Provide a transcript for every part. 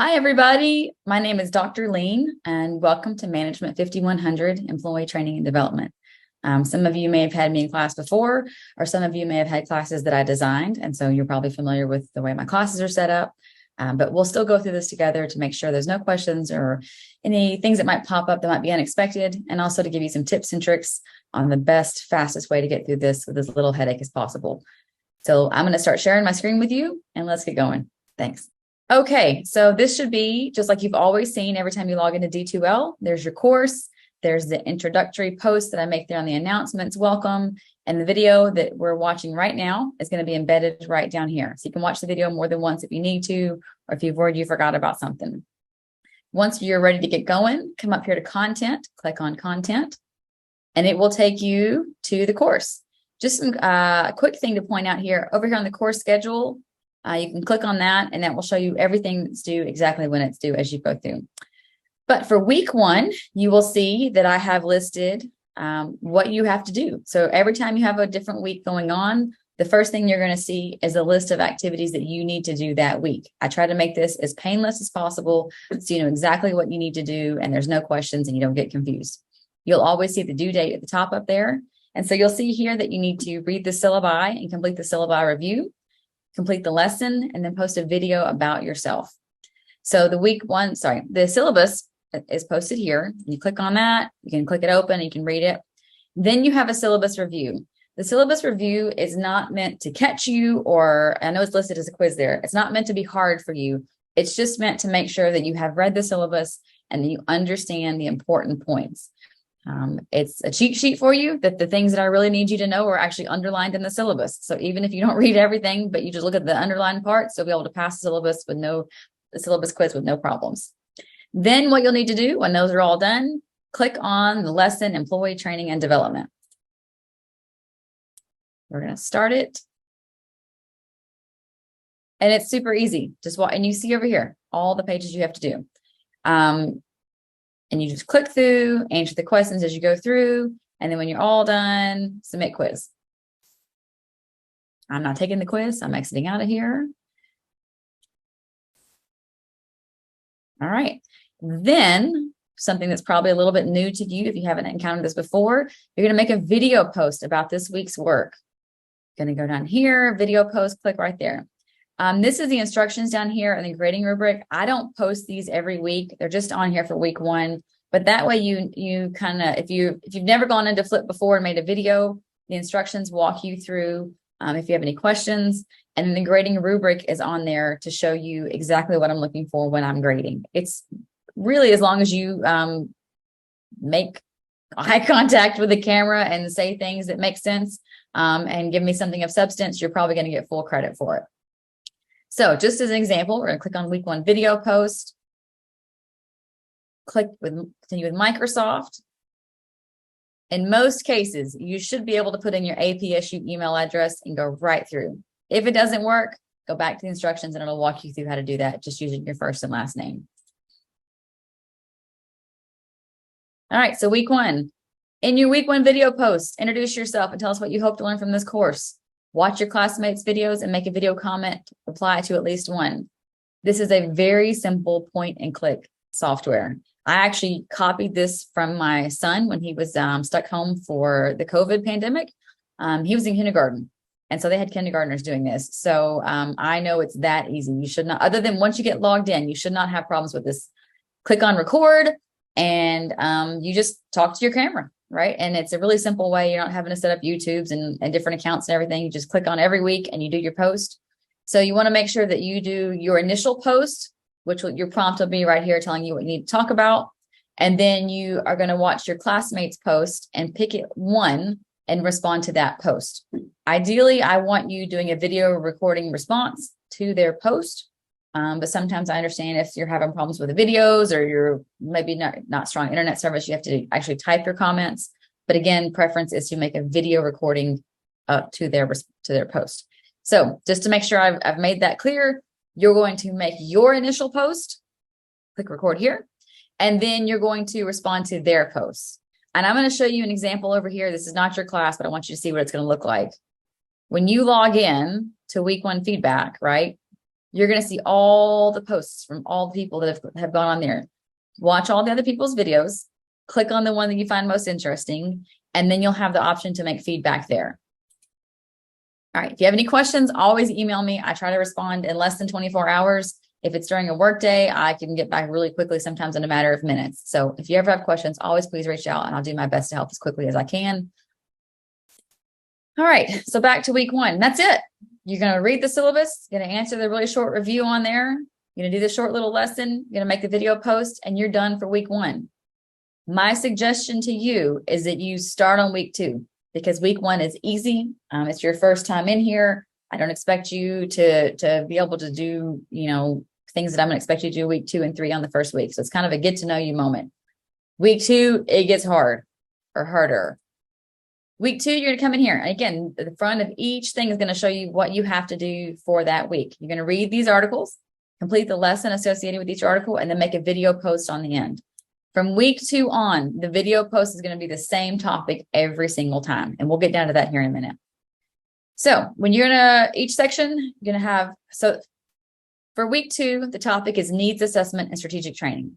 Hi, everybody. My name is Dr. Lean, and welcome to Management 5100 Employee Training and Development. Some of you may have had me in class before, or some of you may have had classes that I designed, and so you're probably familiar with the way my classes are set up. But we'll still go through this together to make sure there's no questions or any things that might pop up that might be unexpected, and also to give you some tips and tricks on the best, fastest way to get through this with as little headache as possible. So I'm going to start sharing my screen with you, and let's get going. Thanks. Okay, so this should be just like you've always seen every time you log into D2L. There's your course, there's the introductory post that I make there on the announcements, welcome, and the video that we're watching right now is going to be embedded right down here. So you can watch the video more than once if you need to, or if you forgot about something. Once you're ready to get going, come up here to content, click on content, and it will take you to the course. Just some quick thing to point out here, over here on the course schedule, you can click on that and that will show you everything that's due exactly when it's due as you go through. But for week one, you will see that I have listed what you have to do. So every time you have a different week going on, the first thing you're going to see is a list of activities that you need to do that week. I try to make this as painless as possible so you know exactly what you need to do and there's no questions and you don't get confused. You'll always see the due date at the top up there. And so you'll see here that you need to read the syllabi and complete the syllabi review, complete the lesson, and then post a video about yourself. So the syllabus is posted here. You click on that, you can click it open, you can read it. Then you have a syllabus review. The syllabus review is not meant to catch you, or I know it's listed as a quiz there. It's not meant to be hard for you. It's just meant to make sure that you have read the syllabus and that you understand the important points. It's a cheat sheet for you that the things that I really need you to know are actually underlined in the syllabus. So even if you don't read everything, but you just look at the underlined parts, you'll be able to pass the syllabus quiz with no problems. Then what you'll need to do when those are all done, click on the lesson, Employee Training and Development. We're going to start it. And it's super easy. And you see over here, all the pages you have to do. And you just click through, answer the questions as you go through, and then when you're all done, submit quiz. I'm not taking the quiz. I'm exiting out of here. All right. Then something that's probably a little bit new to you if you haven't encountered this before, you're going to make a video post about this week's work. Going to go down here, video post, click right there. This is the instructions down here in the grading rubric. I don't post these every week. They're just on here for week one. But that way you kind of, if you've never gone into Flip before and made a video, the instructions walk you through if you have any questions. And then the grading rubric is on there to show you exactly what I'm looking for when I'm grading. It's really as long as you make eye contact with the camera and say things that make sense and give me something of substance, you're probably going to get full credit for it. So just as an example, we're going to click on week one video post, continue with Microsoft. In most cases, you should be able to put in your APSU email address and go right through. If it doesn't work, go back to the instructions and it'll walk you through how to do that, just using your first and last name. All right, so week one. In your week one video post, introduce yourself and tell us what you hope to learn from this course. Watch your classmates' videos and make a video comment, reply to at least one. This is a very simple point and click software. I actually copied this from my son when he was stuck home for the COVID pandemic. He was in kindergarten. And so they had kindergartners doing this. So I know it's that easy. You should not, other than once you get logged in, you should not have problems with this. Click on record and you just talk to your camera. Right. And it's a really simple way. You're not having to set up YouTubes and different accounts and everything. You just click on every week and you do your post. So you want to make sure that you do your initial post, your prompt will be right here telling you what you need to talk about. And then you are going to watch your classmates post and pick one and respond to that post. Ideally, I want you doing a video recording response to their post. But sometimes I understand if you're having problems with the videos or you're maybe not strong internet service, you have to actually type your comments. But again, preference is to make a video recording to their post. So just to make sure I've made that clear, you're going to make your initial post, click record here, and then you're going to respond to their posts. And I'm going to show you an example over here. This is not your class, but I want you to see what it's going to look like. When you log in to week one feedback, right? You're going to see all the posts from all the people that have gone on there. Watch all the other people's videos, click on the one that you find most interesting, and then you'll have the option to make feedback there. All right. If you have any questions, always email me. I try to respond in less than 24 hours. If it's during a work day, I can get back really quickly, sometimes in a matter of minutes. So if you ever have questions, always please reach out and I'll do my best to help as quickly as I can. All right. So back to week 1. That's it. You're going to read the syllabus, you're going to answer the really short review on there. You're going to do the short little lesson, you're going to make the video post, and you're done for week 1. My suggestion to you is that you start on week 2 because week 1 is easy. It's your first time in here. I don't expect you to be able to do, things that I'm going to expect you to do week 2 and 3 on the first week. So it's kind of a get to know you moment. Week 2, it gets hard or harder. Week 2, you're going to come in here. And again, the front of each thing is going to show you what you have to do for that week. You're going to read these articles, complete the lesson associated with each article, and then make a video post on the end. From week 2 on, the video post is going to be the same topic every single time. And we'll get down to that here in a minute. So when you're each section, you're going to have, for week 2, the topic is needs assessment and strategic training.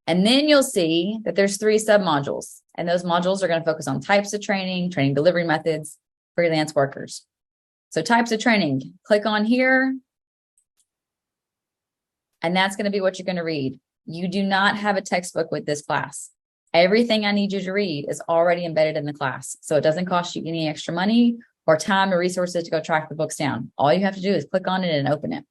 And then you'll see that there's 3 submodules, and those modules are going to focus on types of training, training delivery methods, freelance workers. So types of training, click on here, and that's going to be what you're going to read. You do not have a textbook with this class. Everything I need you to read is already embedded in the class. So it doesn't cost you any extra money or time or resources to go track the books down. All you have to do is click on it and open it.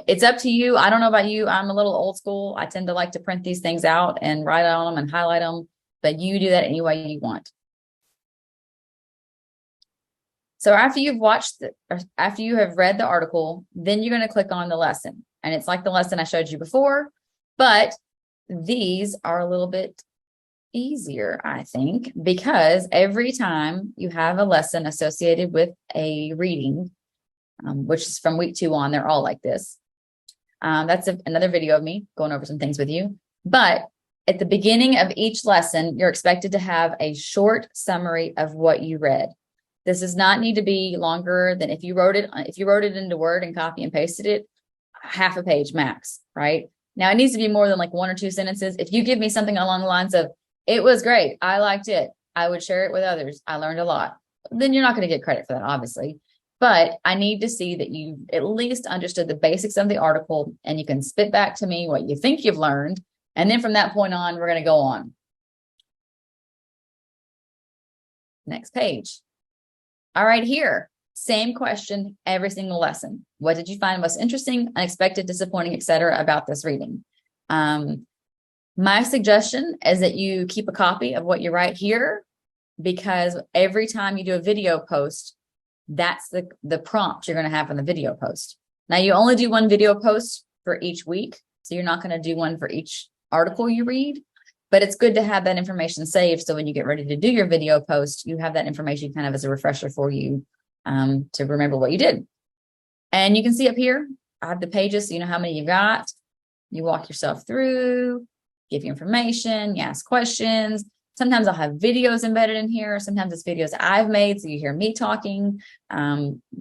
It's up to you. I don't know about you. I'm a little old school. I tend to like to print these things out and write on them and highlight them, but you do that any way you want. So after you've after you have read the article, then you're going to click on the lesson. And it's like the lesson I showed you before, but these are a little bit easier, I think, because every time you have a lesson associated with a reading, which is from week 2 on, they're all like this. That's another video of me going over some things with you. But at the beginning of each lesson, you're expected to have a short summary of what you read. This does not need to be longer than if you wrote it into Word and copy and pasted it, half a page max, right? Now it needs to be more than like 1 or 2 sentences. If you give me something along the lines of, it was great, I liked it, I would share it with others, I learned a lot, then you're not going to get credit for that, obviously. But I need to see that you at least understood the basics of the article and you can spit back to me what you think you've learned. And then from that point on, we're going to go on. Next page. All right, here, same question, every single lesson. What did you find most interesting, unexpected, disappointing, etc. about this reading? My suggestion is that you keep a copy of what you write here, because every time you do a video post, that's the prompt you're going to have in the video post. Now, you only do 1 video post for each week, so you're not going to do one for each article you read, but it's good to have that information saved, so when you get ready to do your video post, you have that information kind of as a refresher for you to remember what you did. And you can see up here, I have the pages, so you know how many you got. You walk yourself through, give you information, you ask questions. Sometimes I'll have videos embedded in here. Sometimes it's videos I've made, so you hear me talking.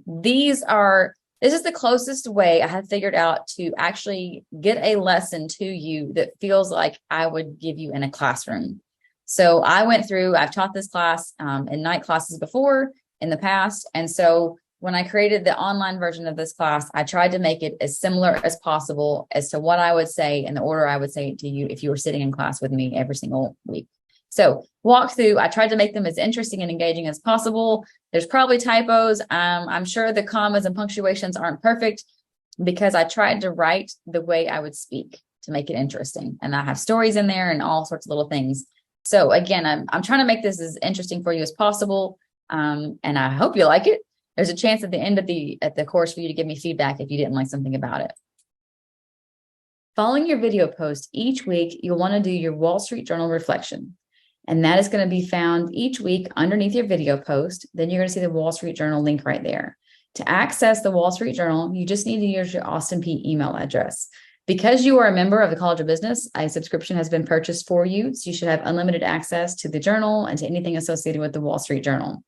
This is the closest way I have figured out to actually get a lesson to you that feels like I would give you in a classroom. So I've taught this class in night classes before in the past. And so when I created the online version of this class, I tried to make it as similar as possible as to what I would say in the order I would say it to you if you were sitting in class with me every single week. So walk through, I tried to make them as interesting and engaging as possible. There's probably typos. I'm sure the commas and punctuations aren't perfect because I tried to write the way I would speak to make it interesting. And I have stories in there and all sorts of little things. So again, I'm trying to make this as interesting for you as possible. And I hope you like it. There's a chance at the end of the course for you to give me feedback if you didn't like something about it. Following your video post each week, you'll want to do your Wall Street Journal reflection. And that is going to be found each week underneath your video post. Then you're going to see the Wall Street Journal link right there. To access the Wall Street Journal, you just need to use your Austin Peay email address. Because you are a member of the College of Business, a subscription has been purchased for you. So you should have unlimited access to the journal and to anything associated with the Wall Street Journal.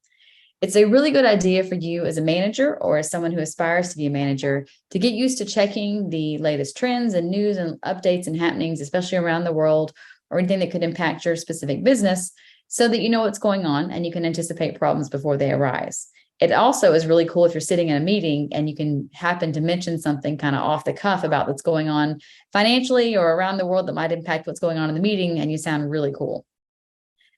It's a really good idea for you as a manager or as someone who aspires to be a manager to get used to checking the latest trends and news and updates and happenings, especially around the world, or anything that could impact your specific business, so that you know what's going on and you can anticipate problems before they arise. It also is really cool if you're sitting in a meeting and you can happen to mention something kind of off the cuff about what's going on financially or around the world that might impact what's going on in the meeting, and you sound really cool.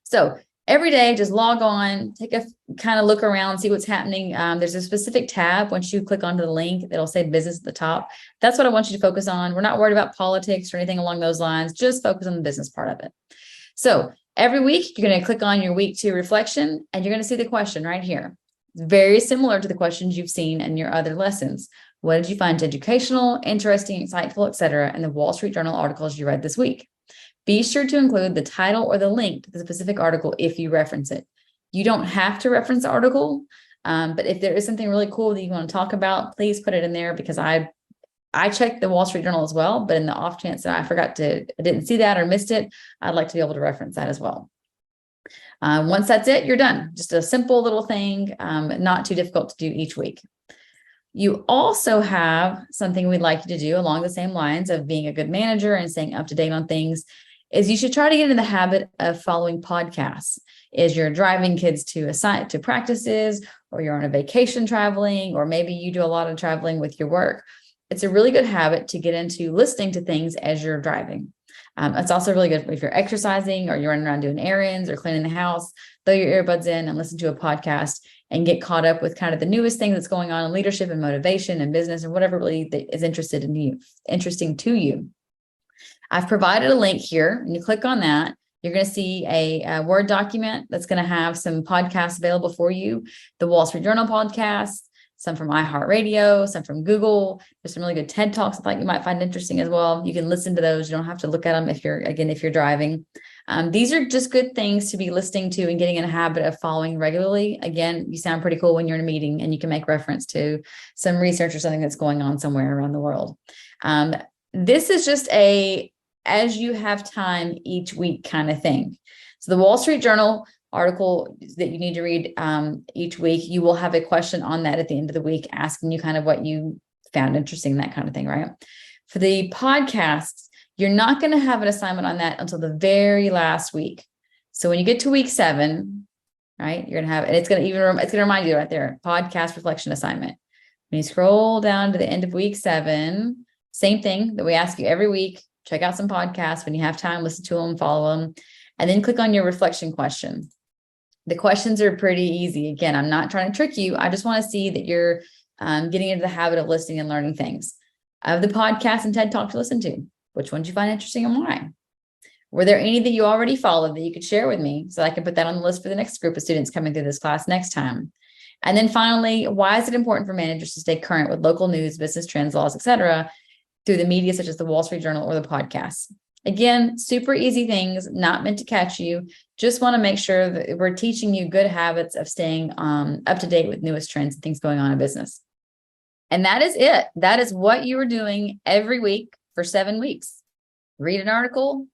So every day, just log on, take a kind of look around, see what's happening. There's a specific tab. Once you click onto the link, it'll say business at the top. That's what I want you to focus on. We're not worried about politics or anything along those lines. Just focus on the business part of it. So every week, you're going to click on your week 2 reflection, and you're going to see the question right here. It's very similar to the questions you've seen in your other lessons. What did you find educational, interesting, insightful, etc., in the Wall Street Journal articles you read this week? Be sure to include the title or the link to the specific article if you reference it. You don't have to reference the article, but if there is something really cool that you want to talk about, please put it in there, because I checked the Wall Street Journal as well, but in the off chance that I didn't see that or missed it, I'd like to be able to reference that as well. Once that's it, you're done. Just a simple little thing, not too difficult to do each week. You also have something we'd like you to do along the same lines of being a good manager and staying up to date on things, is you should try to get in the habit of following podcasts. As you're driving kids to practices, or you're on a vacation traveling, or maybe you do a lot of traveling with your work. It's a really good habit to get into listening to things as you're driving. It's also really good if you're exercising or you're running around doing errands or cleaning the house. Throw your earbuds in and listen to a podcast and get caught up with kind of the newest thing that's going on in leadership and motivation and business, and whatever really is interesting to you. I've provided a link here, and you click on that. You're going to see a Word document that's going to have some podcasts available for you. The Wall Street Journal podcast, some from iHeartRadio, some from Google. There's some really good TED Talks I thought you might find interesting as well. You can listen to those. You don't have to look at them if you're driving. These are just good things to be listening to and getting in a habit of following regularly. Again, you sound pretty cool when you're in a meeting and you can make reference to some research or something that's going on somewhere around the world. This is just as you have time each week kind of thing. So the Wall Street Journal article that you need to read each week, you will have a question on that at the end of the week, asking you kind of what you found interesting, that kind of thing, right? For the podcasts, you're not going to have an assignment on that until the very last week. So when you get to week 7, right, you're going to have, and it's going to remind you right there, podcast reflection assignment. When you scroll down to the end of week 7, same thing that we ask you every week. Check out some podcasts when you have time, listen to them, follow them, and then click on your reflection question. The questions are pretty easy. Again, I'm not trying to trick you. I just want to see that you're getting into the habit of listening and learning things. Of the podcasts and TED Talks to listen to, which ones you find interesting and why? Were there any that you already followed that you could share with me so I can put that on the list for the next group of students coming through this class next time? And then finally, why is it important for managers to stay current with local news, business trends, laws, etc., through the media such as the Wall Street Journal or the podcasts? Again, super easy things, not meant to catch you. Just want to make sure that we're teaching you good habits of staying up to date with newest trends and things going on in business. And that is it. That is what you are doing every week for 7 weeks. Read an article,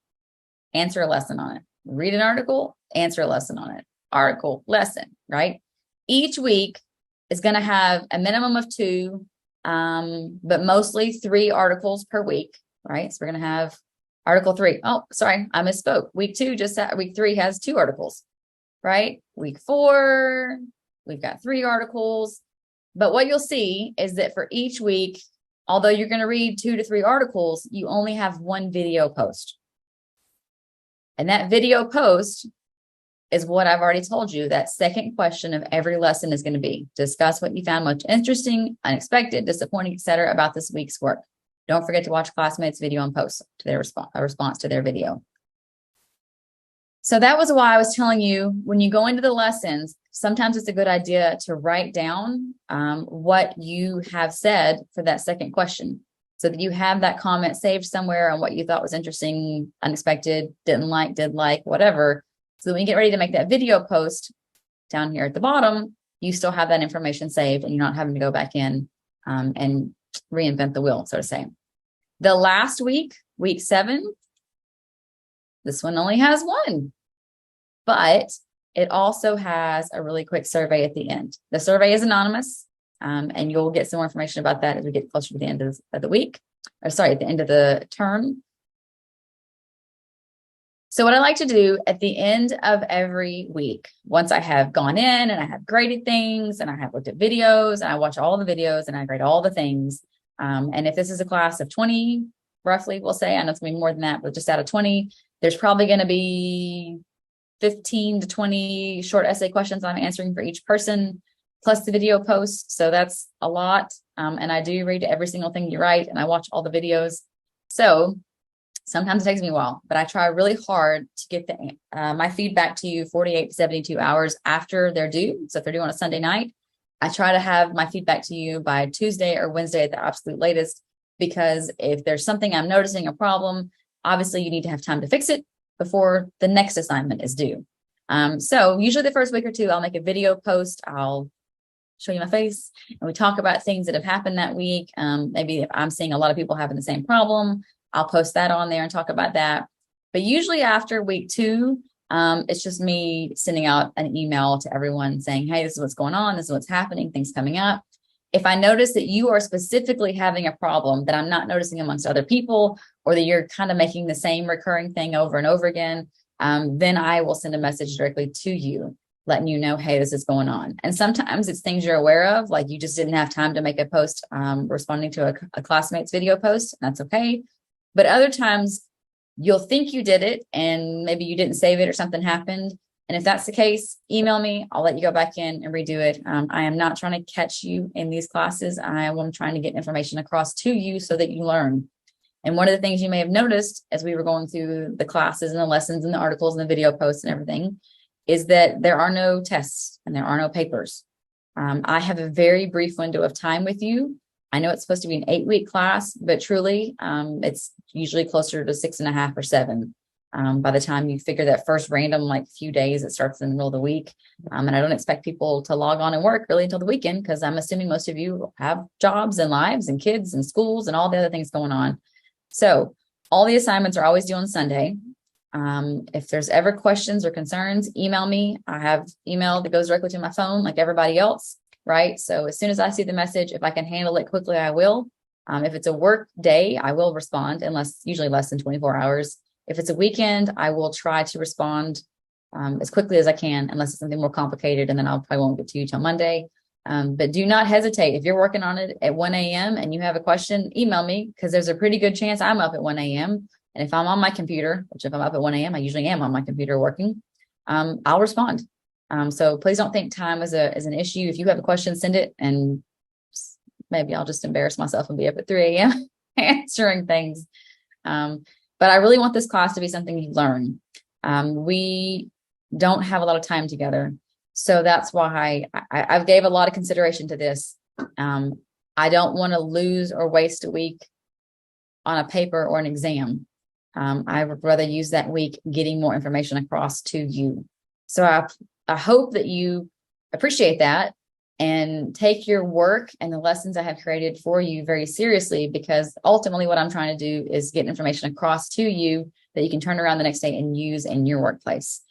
answer a lesson on it. Read an article, answer a lesson on it. Article, lesson, right? Each week is going to have a minimum of 2, but mostly 3 articles per week, right? So we're going to have Article 3. Oh, sorry, I misspoke. Week 3 has 2 articles, right? Week 4, we've got 3 articles. But what you'll see is that for each week, although you're going to read 2 to 3 articles, you only have 1 video post. And that video post is what I've already told you. That second question of every lesson is going to be: discuss what you found most interesting, unexpected, disappointing, etc. about this week's work. Don't forget to watch classmates' video and post to their response to their video. So that was why I was telling you, when you go into the lessons, sometimes it's a good idea to write down what you have said for that second question, so that you have that comment saved somewhere on what you thought was interesting, unexpected, didn't like, did like, whatever. So when you get ready to make that video post down here at the bottom, you still have that information saved and you're not having to go back in and reinvent the wheel, so to say. The last week, week 7, this one only has 1, but it also has a really quick survey at the end. The survey is anonymous, and you'll get some more information about that as we get closer to the end of the week, or sorry, at the end of the term. So what I like to do at the end of every week, once I have gone in and I have graded things and I have looked at videos and I watch all the videos and I grade all the things. And if this is a class of 20, roughly, we'll say, I know it's going to be more than that, but just out of 20, there's probably going to be 15 to 20 short essay questions I'm answering for each person, plus the video posts. So that's a lot. And I do read every single thing you write and I watch all the videos. So sometimes it takes me a while, but I try really hard to get my feedback to you 48 to 72 hours after they're due. So if they're due on a Sunday night, I try to have my feedback to you by Tuesday or Wednesday at the absolute latest, because if there's something I'm noticing a problem, obviously you need to have time to fix it before the next assignment is due. So usually the first week or two, I'll make a video post. I'll show you my face and we talk about things that have happened that week. Maybe if I'm seeing a lot of people having the same problem, I'll post that on there and talk about that. But usually after week 2, it's just me sending out an email to everyone saying, hey, this is what's going on. This is what's happening. Things coming up. If I notice that you are specifically having a problem that I'm not noticing amongst other people, or that you're kind of making the same recurring thing over and over again, then I will send a message directly to you, letting you know, hey, this is going on. And sometimes it's things you're aware of, like you just didn't have time to make a post responding to a classmate's video post. And that's okay. But other times you'll think you did it and maybe you didn't save it or something happened. And if that's the case, email me. I'll let you go back in and redo it. I am not trying to catch you in these classes. I am trying to get information across to you so that you learn. And one of the things you may have noticed as we were going through the classes and the lessons and the articles and the video posts and everything is that there are no tests and there are no papers. I have a very brief window of time with you. I know it's supposed to be an 8-week class, but truly it's usually closer to 6.5 or 7. By the time you figure that first random few days, it starts in the middle of the week. And I don't expect people to log on and work really until the weekend, because I'm assuming most of you have jobs and lives and kids and schools and all the other things going on. So all the assignments are always due on Sunday. If there's ever questions or concerns, email me. I have email that goes directly to my phone like everybody else, right? So as soon as I see the message, if I can handle it quickly, I will. If it's a work day, I will respond, usually less than 24 hours. If it's a weekend, I will try to respond as quickly as I can, unless it's something more complicated, and then I'll probably won't get to you till Monday. But do not hesitate. If you're working on it at 1 a.m. and you have a question, email me, because there's a pretty good chance I'm up at 1 a.m. And if I'm on my computer, which if I'm up at 1 a.m., I usually am on my computer working, I'll respond. So please don't think time is an issue. If you have a question, send it, and maybe I'll just embarrass myself and be up at 3 a.m. answering things. But I really want this class to be something you learn. We don't have a lot of time together. So that's why I've gave a lot of consideration to this. I don't want to lose or waste a week on a paper or an exam. I would rather use that week getting more information across to you. So I hope that you appreciate that and take your work and the lessons I have created for you very seriously, because ultimately what I'm trying to do is get information across to you that you can turn around the next day and use in your workplace.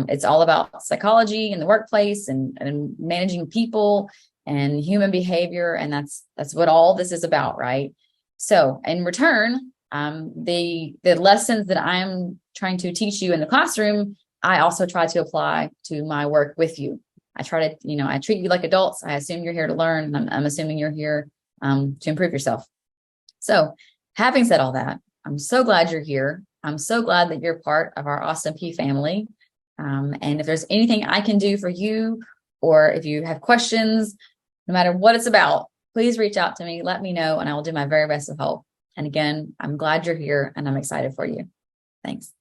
It's all about psychology in the workplace and managing people and human behavior. And that's what all this is about, right? So in return, the lessons that I'm trying to teach you in the classroom, I also try to apply to my work with you. I try to, I treat you like adults. I assume you're here to learn. I'm assuming you're here to improve yourself. So having said all that, I'm so glad you're here. I'm so glad that you're part of our Awesome P family. And if there's anything I can do for you, or if you have questions, no matter what it's about, please reach out to me. Let me know, and I will do my very best to help. And again, I'm glad you're here and I'm excited for you. Thanks.